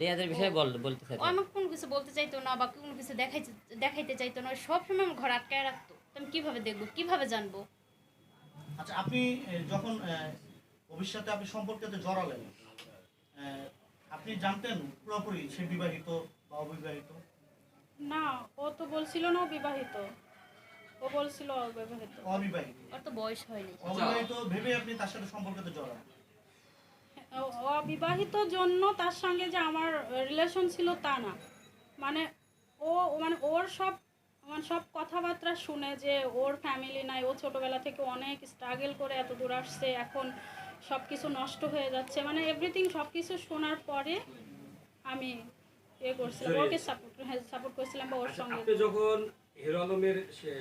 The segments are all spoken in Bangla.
রিয়াজের ও বিষয়ে বলতে চাইতো। ও আমাকে কোনো কিছু বলতে চাইতো না বা কোনো কিছু দেখাইতে চাইতো না, সবসময় আমার ঘর আটকায় রাখতো। তো আমি কীভাবে দেখবো, কীভাবে জানবো? আচ্ছা, আপনি যখন ভবিষ্যতে আপনি সম্পর্কেতে জড়ালেন, আপনি জানতেন পুরোপুরি সে বিবাহিত বা অবিবাহিত? না, ও তো বলছিল না ও বিবাহিত, ও বলছিল অবিবাহিত। অবিবাহিত ওর তো বয়স হয়নি। অবিবাহিত ভেবে আপনি তার সাথে সম্পর্কেতে জড়ান? অবিবাহিত জন্য তার সঙ্গে যে আমার রিলেশন ছিল তা না, মানে ও মানে ওর সব মানে সব কথাবার্তা শুনে যে ওর ফ্যামিলি নাই, ও ছোটোবেলা থেকে অনেক স্ট্রাগল করে এত দূর আসছে, এখন সব কিছু নষ্ট হয়ে যাচ্ছে, মানে এভরিথিং সব কিছু শোনার পরে আমি করছিলাম ওকে সাপোর্ট করছিলাম বা ওর সঙ্গে। আপনি যখন হিরো আলমের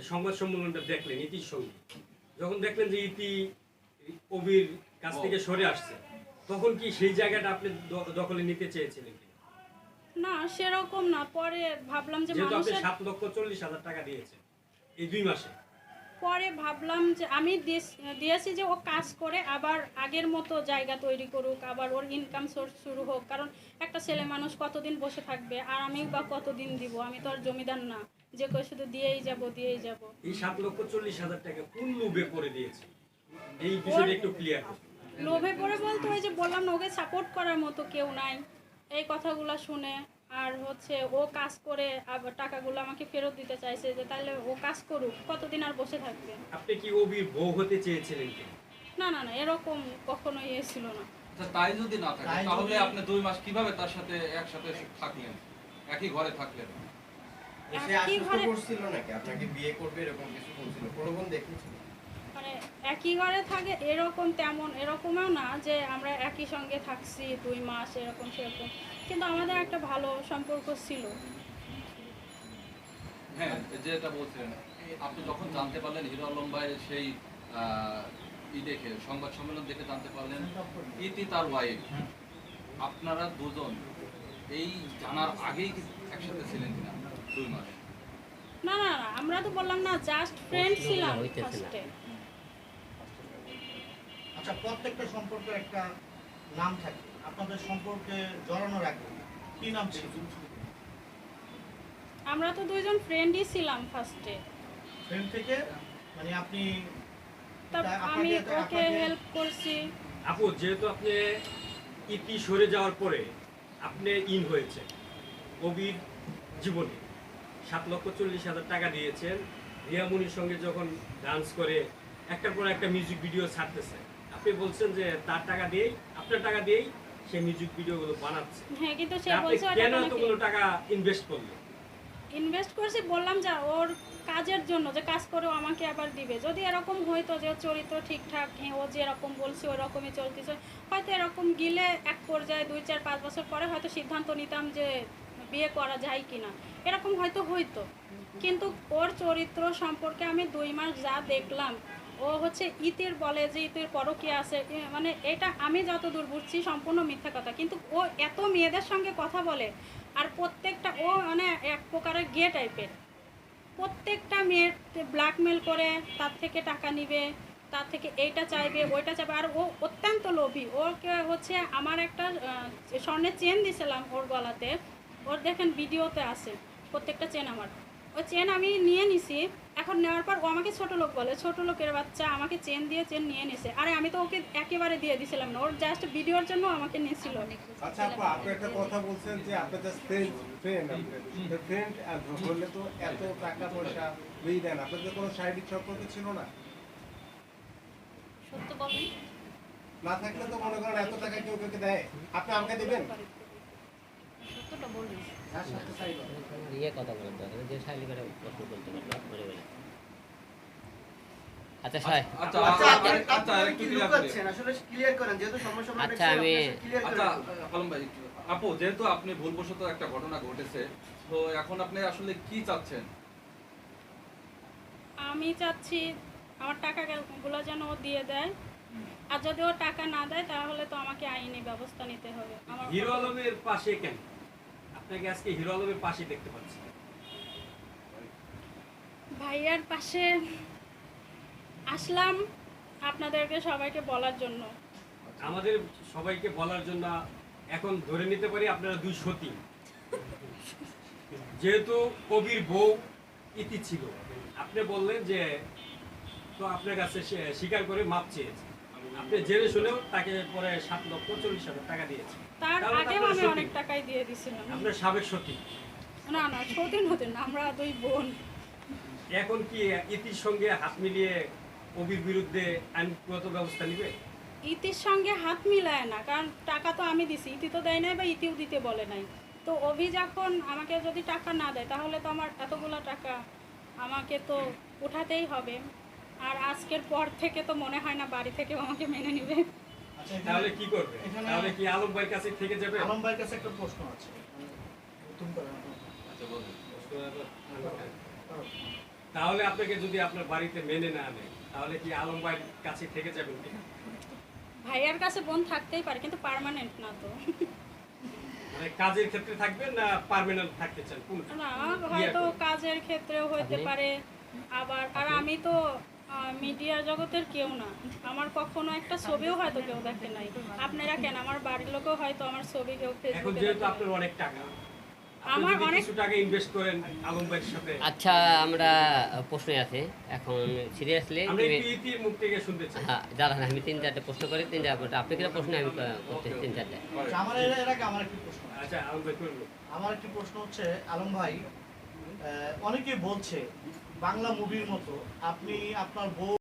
সংবাদ সম্মেলনটা দেখলেন ইতির সঙ্গে, যখন দেখলেন যে ইতি কবির কাছ থেকে সরে আসছে, তখন কি সেই জায়গাটা আপনি দখলে নিতে চেয়েছিলেন? না, সেরকম না, পরে ভাবলাম যে যেহেতু আপনি মানুষের 7,40,000 টাকা দিয়েছেন এই 2 মাসে, পরে ভাবলাম যে আমি দিয়েছি যে ও কাজ করে আবার আগের মতো জায়গা তৈরি করুক, আবার ওর ইনকাম সোর্স শুরু হোক, কারণ একটা ছেলে মানুষ কতদিন বসে থাকবে, আর আমি বা কতদিন দিব, আমি তো আর জমিদার না যে কই শুধু দিয়েই যাব। এই 7,40,000 টাকা কোন লোভে করে দিয়েছে, এই বিষয়টা একটু ক্লিয়ার করুন। লোভে পড়ে বলতে ওই যে বললাম না, ওকে সাপোর্ট করার মতো কেউ নাই, এই কথাগুলো শুনে। আর হচ্ছে ও কাজ করে আবার টাকাগুলো আমাকে ফেরত দিতে চাইছে, যে তাহলে ও কাজ করুক, কতদিন আর বসে থাকবে। আপনি কি অবির বউ হতে চেয়েছিলেন কি? না, এরকম কখনোই ছিল না। আচ্ছা, তাই যদি না থাকে তাহলে আপনি 2 মাস কিভাবে তার সাথে একসাথে থাকলেন, একই ঘরে থাকলেন? সে আশ্বস্ত করছিল নাকি আপনাকে বিয়ে করবে এরকম কিছু বলছিল? প্রলোভন দেখিয়েছিল? মানে একই ঘরে থাকে এরকম তেমন এরকমও না যে আমরা একই সঙ্গে থাকছি 2 মাস এরকম সেরকম, কিন্তু আমাদের একটা ভালো সম্পর্ক ছিল। হ্যাঁ, যেটা বলছিলেন, আপনি যখন জানতে পারলেন হিরো আলম ভাই সেই দেখে সংবাদ সম্মেলন দেখে জানতে পারলেন ইতি তার ওয়াইফ, আপনারা দুজন এই জানার আগেই কি একসাথে ছিলেন কিনা 2 মাস? না, আমরা তো বললাম না, জাস্ট ফ্রেন্ড ছিলাম ফার্স্টে। আচ্ছা, প্রত্যেকটা সম্পর্কের একটা নাম থাকে, আপনাদের সম্পর্কে জড়ানোর আগে কি নাম ছিল? আমরা তো দুইজন ফ্রেন্ডই ছিলাম ফার্স্টে। ফ্রেন্ড থেকে মানে আপনি আমি ওকে হেল্প করছি। আপু, যেহেতু আপনি ইতি সরে যাওয়ার পরে আপনি ইন হয়েছে কবির জীবনে, 7,40,000 টাকা দিয়েছেন, রিয়ামনির সঙ্গে যখন ডান্স করে একটার পর একটা মিউজিক ভিডিও ছাড়তেছে, আপনি বলছেন যে তার টাকা দিয়েই, আপনার টাকা দিয়েই সে মিউজিক ভিডিওগুলো বানাচ্ছে। হ্যাঁ, কিন্তু সে আপনি বলছে কেন এতগুলো টাকা ইনভেস্ট করলেন? ইনভেস্ট করছি বললাম যা ওর কাজের জন্য, যে কাজ করে ও আমাকে আবার দিবে। যদি এরকম হইতো যে চরিত্র ঠিকঠাক, ও যে এরকম বলছে ওই রকমই চলতেছে, হয়তো এরকম গিলে এক পর্যায়ে 2, 4, 5 বছর পরে হয়তো সিদ্ধান্ত নিতাম যে বিয়ে করা যায় কিনা, এরকম হয়তো হইতো। কিন্তু ওর চরিত্র সম্পর্কে আমি 2 মাস যা দেখলাম, ও হচ্ছে ইতির বলে যে ইতির পরকীয়া আছে, মানে এটা আমি যতদূর বুঝছি সম্পূর্ণ মিথ্যা কথা। কিন্তু ও এত মেয়েদের সঙ্গে কথা বলে, আর প্রত্যেকটা ও মানে এক প্রকারের গে টাইপের, প্রত্যেকটা মেয়ের ব্ল্যাকমেল করে তার থেকে টাকা নিবে, তার থেকে এইটা চাইবে ওইটা চাইবে, আর ও অত্যন্ত লোভী। ওকে হচ্ছে আমার একটা স্বর্ণের চেন দিয়েছিলাম ওর গলাতে, ওর দেখেন ভিডিওতে আছে প্রত্যেকটা চেন আমার, ওই চেন আমি নিয়ে নিছি। এখন নেওয়ার পর ও আমাকে ছোটো লোক বলে, ছোটো লোকের বাচ্চা, আমাকে চেন নিয়ে নিছে। আরে আমি তো ওকে একেবারে দিয়ে দিছিলাম না, ওর জাস্ট ভিডিওর জন্য আমাকে নিয়েছিল। আচ্ছা আপু, আপনি একটা কথা বলছেন যে আপনি জাস্ট ফ্রেন্ড হলে তো এত টাকা পয়সা দিয়ে দেন, আপনাদের কোনো শারীরিক সম্পর্ক ছিল না? সত্য বলেন। না থাকলে তো মনে করেন এত টাকা কেউ কেউ দেয়, আপনি আমাকে দেবেন? সত্যটা বলুন। কথা বলেন তো, যে শাইলি করে প্রশ্ন বলতে পারলো মরে গেলে। আচ্ছা সাই, আচ্ছা একটু ক্লিয়ার করেন, আসলে ক্লিয়ার করেন যেহেতু সমস্যা আমরা আচ্ছা আমি আচ্ছা আলম ভাই, আপু যেহেতু আপনি ভুলবশত একটা ঘটনা ঘটেছে, তো এখন আপনি আসলে কি চাচ্ছেন? আমি চাচ্ছি আমার টাকাগুলো যেন ও দিয়ে দেয়, আর যদি ও টাকা না দেয় তাহলে তো আমাকে আইনি ব্যবস্থা নিতে হবে। আমার হিরো আলমের পাশে কেন? আপনাকে আজকে হিরো আলমের পাশে দেখতে পাচ্ছি। ভাইয়ার পাশে আসলাম আপনাদেরকে সবাইকে বলার জন্য। আমাদের সবাইকে বলার জন্য এখন ধরে নিতে পারি আপনারা দুই সতী। যেহেতু কবির বউ ইতি ছিল, আপনি বললেন যে তো আপনার কাছে সে স্বীকার করে মাপ চেয়েছে, আপনি জেনে শুনেও তাকে পরে 7,40,000 টাকা দিয়েছে। তার তাহলে আগেও আপনার আমি সতী। অনেক টাকাই দিয়ে দিছিলাম। আপনার সাবেক সতী। না না, সতীন হতেন না, আমরা দুই বোন। এখন কি ইতির সঙ্গে হাত মিলিয়ে কবির বিরুদ্ধে আইনগত ব্যবস্থা নিবে? ইতির সঙ্গে হাত মিলায় না, কারণ টাকা তো আমি দিছি, ইতি তো দেয় নাই বা ইতিও দিতে বলে নাই। তো অভি যখন আমাকে যদি টাকা না দেয় তাহলে তো আমার এতগুলো টাকা আমাকে তো উঠাতেই হবে। আর আজকের পর থেকে তো মনে হয় না বাড়ি থেকে আমাকে মেনে নেবে। আচ্ছা, তাহলে কি করবে? এখানে তাহলে কি আলম ভাইয়ের কাছে থেকে যাবে? আলম ভাইয়ের কাছে একটা প্রশ্ন আছে। নতুন করে আচ্ছা বলুন। তাহলে আপনাকে যদি আপনার বাড়িতে মেনে না নেয়, তাহলে কি আলম ভাইয়ের কাছে থেকে যাবেন কি? ভাইয়ার কাছে বোন থাকতেই পারে, কিন্তু পার্মানেন্ট না তো। মানে কাজের ক্ষেত্রে থাকবেন না পার্মানেন্ট থাকতে চান কোনটা? না, হয়তো কাজের ক্ষেত্রেও হইতে পারে। আবার আর আমি তো মিডিয়া জগতের কেউ না, আমার কখনো একটা ছবিও হয়তো কেউ দেখে নাই। আপনারা কেন, আমার বাড়ির লোকও হয়তো আমার ছবি কেউ এখন ফেসবুকে যেহেতু দেখে আপনার নাই। অনেক টাকা, আপনি আমার যদি অনেক- কিছু টাকা ইনভেস্ট করেন আলম ভাইয়ের সাথে, আচ্ছা, আমরা প্রশ্নে আছে এখন সিরিয়াসলি আমরা একটু ইতির মুখ থেকে শুনতে চাই। হ্যাঁ, দাঁড়ান, আমি 3-4টে প্রশ্ন করি, 3-4 আপনি কিনা প্রশ্ন আমি করতে 3-4টে। আচ্ছা, আমার এর আগে আমার একটি প্রশ্ন আছে। আচ্ছা আলম ভাই করবো। আমার একটি প্রশ্ন হচ্ছে, আলম ভাই, অনেকেই বলছে বাংলা মুভির মতো আপনি আপনার বউ